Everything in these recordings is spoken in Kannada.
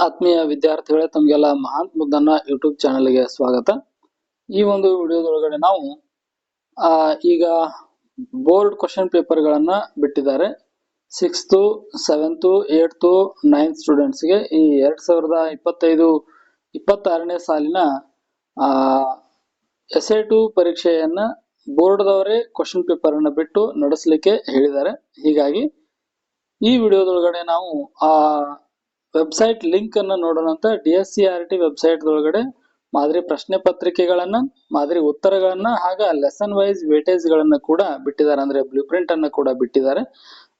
ಆತ್ಮೀಯ ವಿದ್ಯಾರ್ಥಿಗಳೇ, ತಮಗೆಲ್ಲ ಮಹಾಂತ್ ಮುದ್ದನ್ನ ಯೂಟ್ಯೂಬ್ ಚಾನೆಲ್ಗೆ ಸ್ವಾಗತ. ಈ ಒಂದು ವಿಡಿಯೋದೊಳಗಡೆ ನಾವು ಈಗ ಬೋರ್ಡ್ ಕ್ವಶನ್ ಪೇಪರ್ಗಳನ್ನ ಬಿಟ್ಟಿದ್ದಾರೆ. 6th, 7th, 8th, 9th ಸ್ಟೂಡೆಂಟ್ಸ್ಗೆ ಈ 2025-26ನೇ ಸಾಲಿನ SI2 ಪರೀಕ್ಷೆಯನ್ನ ಬೋರ್ಡ್ದವರೇ ಕ್ವಶನ್ ಪೇಪರ್ ಅನ್ನ ಬಿಟ್ಟು ನಡೆಸಲಿಕ್ಕೆ ಹೇಳಿದ್ದಾರೆ. ಹೀಗಾಗಿ ಈ ವಿಡಿಯೋದೊಳಗಡೆ ನಾವು ವೆಬ್ಸೈಟ್ ಲಿಂಕ್ ಅನ್ನ ನೋಡೋಣ ಅಂತ. DSCRT ವೆಬ್ಸೈಟ್ ಒಳಗಡೆ ಮಾದರಿ ಪ್ರಶ್ನೆ ಪತ್ರಿಕೆಗಳನ್ನ, ಮಾದರಿ ಉತ್ತರಗಳನ್ನ, ಹಾಗೆ ಲೆಸನ್ ವೈಸ್ ವೇಟೇಜ್ ಗಳನ್ನ ಕೂಡ ಬಿಟ್ಟಿದ್ದಾರೆ. ಅಂದ್ರೆ ಬ್ಲೂ ಪ್ರಿಂಟ್ ಅನ್ನ ಕೂಡ ಬಿಟ್ಟಿದ್ದಾರೆ.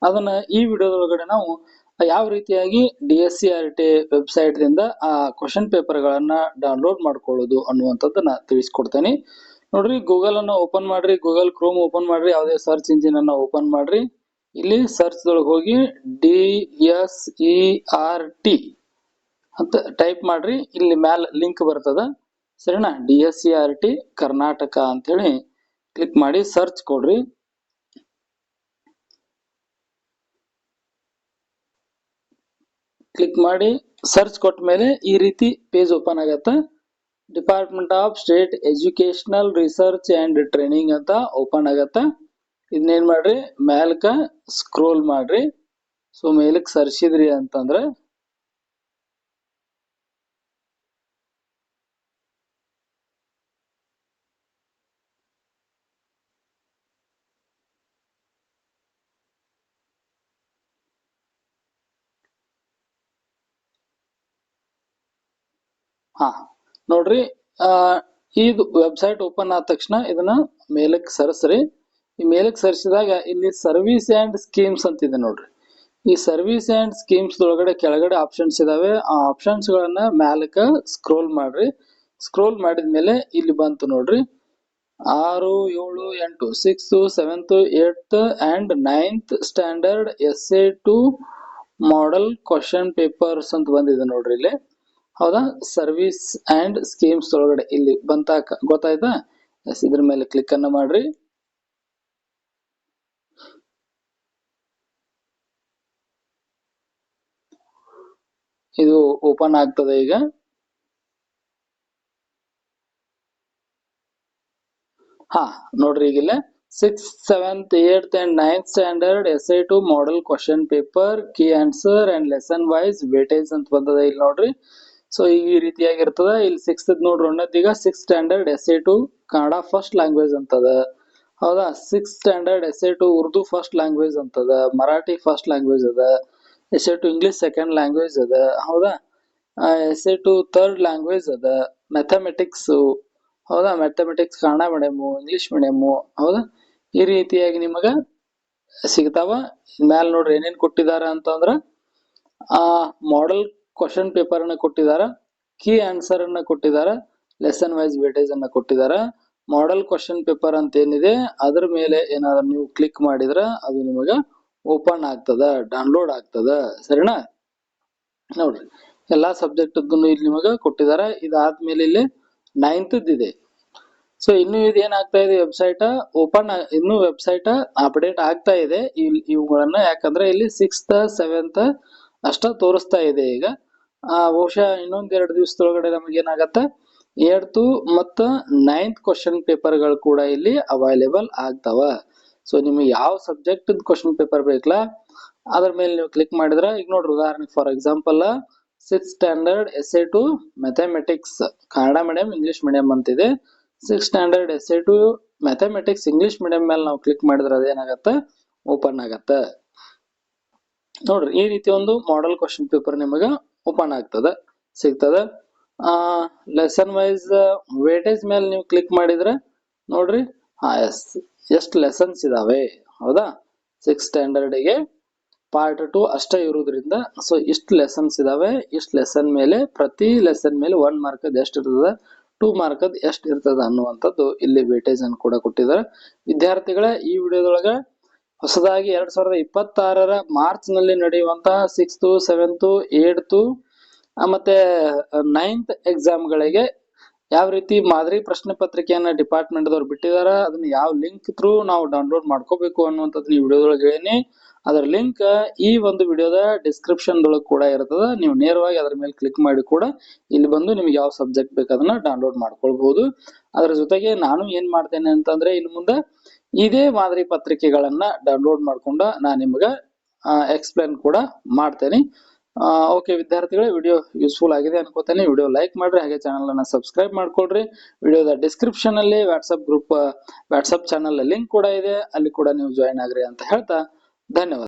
ಅದನ್ನ ಈ ವಿಡಿಯೋದೊಳಗಡೆ ನಾವು ಯಾವ ರೀತಿಯಾಗಿ DSCRT ವೆಬ್ಸೈಟ್ ದಿಂದ ಆ ಕ್ವಶನ್ ಪೇಪರ್ ಗಳನ್ನ ಡೌನ್ಲೋಡ್ ಮಾಡ್ಕೊಳ್ಳೋದು ಅನ್ನುವಂಥದ್ದನ್ನ ತಿಳಿಸ್ಕೊಡ್ತೇನೆ. ನೋಡ್ರಿ, ಗೂಗಲ್ ಅನ್ನ ಓಪನ್ ಮಾಡ್ರಿ, ಗೂಗಲ್ ಕ್ರೋಮ್ ಓಪನ್ ಮಾಡ್ರಿ, ಯಾವುದೇ ಸರ್ಚ್ ಇಂಜಿನ್ ಅನ್ನ ಓಪನ್ ಮಾಡ್ರಿ. ಇಲ್ಲಿ ಸರ್ಚ್ ದೊಳಗೆ ಹೋಗಿ DSERT ಅಂತ ಟೈಪ್ ಮಾಡ್ರಿ. ಇಲ್ಲಿ ಮ್ಯಾಲ ಲಿಂಕ್ ಬರ್ತದ, ಸರಿನಾ? DSCRT ಕರ್ನಾಟಕ ಅಂತ ಹೇಳಿ ಕ್ಲಿಕ್ ಮಾಡಿ ಸರ್ಚ್ ಕೊಡ್ರಿ. ಕ್ಲಿಕ್ ಮಾಡಿ ಸರ್ಚ್ ಕೊಟ್ಟ ಮೇಲೆ ಈ ರೀತಿ ಪೇಜ್ ಓಪನ್ ಆಗತ್ತ. Department of state educational research and training ಅಂತ ಓಪನ್ ಆಗತ್ತ. ಇದನ್ನೇನ್ ಮಾಡ್ರಿ, ಮೇಲ್ಕ ಸ್ಕ್ರೋಲ್ ಮಾಡ್ರಿ. ಸೊ ಮೇಲಕ್ ಸರ್ಸಿದ್ರಿ ಅಂತಂದ್ರ ನೋಡ್ರಿ, ಇದು ವೆಬ್ಸೈಟ್ ಓಪನ್ ಆದ ತಕ್ಷಣ ಇದನ್ನ ಮೇಲಕ್ ಸರಿಸ್ರಿ. ಈ ಮೇಲಕ್ ಸರಿಸಿದಾಗ ಇಲ್ಲಿ ಸರ್ವಿಸ್ ಅಂಡ್ ಸ್ಕೀಮ್ಸ್ ಅಂತಿದೆ ನೋಡ್ರಿ. ಈ ಸರ್ವಿಸ್ ಅಂಡ್ ಸ್ಕೀಮ್ಸ್ ಒಳಗಡೆ ಕೆಳಗಡೆ ಆಪ್ಷನ್ಸ್ ಇದಾವೆ. ಆ ಆಪ್ಷನ್ಸ್ ಗಳನ್ನ ಮ್ಯಾಲಕ ಸ್ಕ್ರೋಲ್ ಮಾಡ್ರಿ. ಸ್ಕ್ರೋಲ್ ಮಾಡಿದ್ಮೇಲೆ ಇಲ್ಲಿ ಬಂತು ನೋಡ್ರಿ, 6, 7, 8 6th, 7th, 8th and 9th standard SA2 model question papers ಅಂತ ಬಂದಿದೆ ನೋಡ್ರಿ ಇಲ್ಲಿ. ಹೌದಾ? ಸರ್ವಿಸ್ ಅಂಡ್ ಸ್ಕೀಮ್ಸ್ ಒಳಗಡೆ ಇಲ್ಲಿ ಬಂತ, ಗೊತ್ತಾಯ್ತಾ? ಇದ್ರ ಮೇಲೆ ಕ್ಲಿಕ್ ಅನ್ನ ಮಾಡ್ರಿ. ಇದು ಓಪನ್ ಆಗ್ತದೆ ಈಗ. ನೋಡ್ರಿ, ಈಗಿಲ್ಲ 6th, 7th, 8th and 9th standard SA2 model question paper key answer and lesson wise weightage ಅಂತ ಬಂದದ ಇಲ್ಲಿ ನೋಡ್ರಿ. ಸೊ ಈ ರೀತಿಯಾಗಿರ್ತದ. ಇಲ್ಲಿ 6th ನೋಡ್ರಿ, ಈಗ 6th standard SA2 Kannada first language ಅಂತದ. ಹೌದಾ? 6th standard SA2 Urdu first language ಅಂತದ, ಮರಾಠಿ ಫಸ್ಟ್ ಲ್ಯಾಂಗ್ವೇಜ್ ಅದ, SA2 ಇಂಗ್ಲಿಷ್ ಸೆಕೆಂಡ್ ಲ್ಯಾಂಗ್ವೇಜ್ ಅದ. ಹೌದಾ? SA2 ಥರ್ಡ್ ಲ್ಯಾಂಗ್ವೇಜ್ ಅದ, ಮ್ಯಾಥಮೆಟಿಕ್ಸ್. ಹೌದಾ? Mathematics Kannada medium, English medium. ಹೌದಾ? ಈ ರೀತಿಯಾಗಿ ನಿಮಗ ಸಿಗ್ತಾವ. ಮ್ಯಾಲ ನೋಡ್ರಿ ಏನೇನ್ ಕೊಟ್ಟಿದಾರ ಅಂತಂದ್ರ ಮಾಡೆಲ್ ಕ್ವಶನ್ ಪೇಪರ್ ಅನ್ನ ಕೊಟ್ಟಿದಾರ, ಕೀ ಆನ್ಸರ್ ಅನ್ನ ಕೊಟ್ಟಿದಾರ, ಲೆಸನ್ ವೈಸ್ ವೇಟೇಜ್ ಅನ್ನ ಕೊಟ್ಟಿದಾರ. ಮಾಡೆಲ್ ಕ್ವಶನ್ ಪೇಪರ್ ಅಂತ ಏನಿದೆ ಅದ್ರ ಮೇಲೆ ಏನಾದ್ರು ನೀವು ಕ್ಲಿಕ್ ಮಾಡಿದ್ರ ಅದು ನಿಮಗ ಓಪನ್ ಆಗ್ತದ, ಡೌನ್ಲೋಡ್ ಆಗ್ತದ. ಸರಿನಾ? ನೋಡ್ರಿ, ಎಲ್ಲಾ ಸಬ್ಜೆಕ್ಟ್ ಇಲ್ಲಿ ನಿಮಗ ಕೊಟ್ಟಿದಾರ. ಇದಾದ್ಮೇಲೆ ಇಲ್ಲಿ 9th ಇದೆ. ಸೊ ಇನ್ನು ಇದು ಏನಾಗ್ತಾ ಇದೆ, ವೆಬ್ಸೈಟ್ ಓಪನ್, ಇನ್ನು ವೆಬ್ಸೈಟ್ ಅಪ್ಡೇಟ್ ಆಗ್ತಾ ಇದೆ ಇವುಗಳನ್ನ. ಯಾಕಂದ್ರೆ ಇಲ್ಲಿ 6th, 7th ಅಷ್ಟ ತೋರಿಸ್ತಾ ಇದೆ ಈಗ. ಬಹುಶಃ ಇನ್ನೊಂದ್ 2 ದಿವಸದೊಳಗಡೆ ನಮಗೆ ಏನಾಗತ್ತ, 8th ಮತ್ತು 9th ಕ್ವಶನ್ ಪೇಪರ್ ಗಳು ಕೂಡ ಇಲ್ಲಿ ಅವೈಲೇಬಲ್ ಆಗ್ತಾವ. ಸೊ ನಿಮ್ಗೆ ಯಾವ ಸಬ್ಜೆಕ್ಟ್ ಕ್ವಶನ್ ಪೇಪರ್ ಬೇಕಲ್ಲ ಅದ್ರ ಮೇಲೆ ನೀವು ಕ್ಲಿಕ್ ಮಾಡಿದ್ರೆ, ಈಗ ನೋಡ್ರಿ ಉದಾಹರಣೆ for example 6th standard SA2 mathematics Kannada medium English medium ಅಂತಿದೆ. 6th standard SA2 mathematics English medium ಮೇಲೆ ನಾವು ಕ್ಲಿಕ್ ಮಾಡಿದ್ರೆ ಅದೇನಾಗತ್ತ, ಓಪನ್ ಆಗತ್ತ. ನೋಡ್ರಿ, ಈ ರೀತಿ ಒಂದು ಮಾಡೆಲ್ ಕ್ವಶನ್ ಪೇಪರ್ ನಿಮಗ ಓಪನ್ ಆಗ್ತದ, ಸಿಗ್ತದ. ಲೆಸನ್ ವೈಸ್ ವೇಟೇಜ್ ಮೇಲೆ ನೀವು ಕ್ಲಿಕ್ ಮಾಡಿದ್ರೆ ನೋಡ್ರಿ, ಎಷ್ಟು ಲೆಸನ್ಸ್ ಇದಾವೆ. ಹೌದಾ? 6th ಸ್ಟ್ಯಾಂಡರ್ಡ್ ಗೆ ಪಾರ್ಟ್ 2 ಅಷ್ಟೇ ಇರುವುದರಿಂದ ಸೊ ಇಷ್ಟು ಲೆಸನ್ಸ್ ಇದಾವೆ. ಇಷ್ಟು ಲೆಸನ್ ಮೇಲೆ, ಪ್ರತಿ ಲೆಸನ್ ಮೇಲೆ 1 ಮಾರ್ಕ್ ಎಷ್ಟು ಇರ್ತದ, 2 ಮಾರ್ಕ್ ಎಷ್ಟು ಇರ್ತದ ಅನ್ನುವಂಥದ್ದು ಇಲ್ಲಿ ವೇಟೇಜ್ ಅನ್ನು ಕೂಡ ಕೊಟ್ಟಿದ್ದಾರೆ. ವಿದ್ಯಾರ್ಥಿಗಳ ಈ ವಿಡಿಯೋದೊಳಗ ಹೊಸದಾಗಿ 2026 ಮಾರ್ಚ್ ನಲ್ಲಿ ನಡೆಯುವಂತಹ 6th, 7th, 8th ಮತ್ತೆ 9th ಎಕ್ಸಾಮ್ ಗಳಿಗೆ ಯಾವ ರೀತಿ ಮಾದರಿ ಪ್ರಶ್ನೆ ಪತ್ರಿಕೆಯನ್ನ ಡಿಪಾರ್ಟ್ಮೆಂಟ್ ದವ್ರು ಬಿಟ್ಟಿದಾರ, ಅದನ್ನ ಯಾವ ಲಿಂಕ್ ಥ್ರೂ ನಾವು ಡೌನ್ಲೋಡ್ ಮಾಡ್ಕೋಬೇಕು ಅನ್ನುವಂಥದ್ದು ಈ ವಿಡಿಯೋದೊಳಗೆ ಹೇಳೀನಿ. ಅದರ ಲಿಂಕ್ ಈ ಒಂದು ವಿಡಿಯೋದ ಡಿಸ್ಕ್ರಿಪ್ಷನ್ ದೊಳಗೆ ಕೂಡ ಇರ್ತದ. ನೀವು ನೇರವಾಗಿ ಅದರ ಮೇಲೆ ಕ್ಲಿಕ್ ಮಾಡಿ ಕೂಡ ಇಲ್ಲಿ ಬಂದು ನಿಮ್ಗೆ ಯಾವ ಸಬ್ಜೆಕ್ಟ್ ಬೇಕು ಅದನ್ನ ಡೌನ್ಲೋಡ್ ಮಾಡ್ಕೊಳ್ಬಹುದು. ಅದರ ಜೊತೆಗೆ ನಾನು ಏನ್ ಮಾಡ್ತೇನೆ ಅಂತಂದ್ರೆ ಇನ್ನು ಮುಂದೆ ಇದೇ ಮಾದರಿ ಪತ್ರಿಕೆಗಳನ್ನ ಡೌನ್ಲೋಡ್ ಮಾಡ್ಕೊಂಡ ನಾನು ನಿಮ್ಗೆ ಎಕ್ಸ್ಪ್ಲೇನ್ ಕೂಡ ಮಾಡ್ತೇನೆ. ಓಕೆ ವಿದ್ಯಾರ್ಥಿಗಳೇ, ವಿಡಿಯೋ ಯೂಸ್ಫುಲ್ ಆಗಿದೆ ಅನ್ಕೋತೇನೆ. ವಿಡಿಯೋ ಲೈಕ್ ಮಾಡ್ರಿ, ಹಾಗೆ ಚಾನಲ್ ಅನ್ನ ಸಬ್ಸ್ಕ್ರೈಬ್ ಮಾಡ್ಕೊಳ್ರಿ. ವಿಡಿಯೋದ ಡಿಸ್ಕ್ರಿಪ್ಷನ್ ಅಲ್ಲಿ ವಾಟ್ಸ್ಆಪ್ ಚಾನಲ್ ಲಿಂಕ್ ಕೂಡ ಇದೆ, ಅಲ್ಲಿ ಕೂಡ ನೀವು ಜಾಯಿನ್ ಆಗ್ರಿ ಅಂತ ಹೇಳ್ತಾ ಧನ್ಯವಾದ.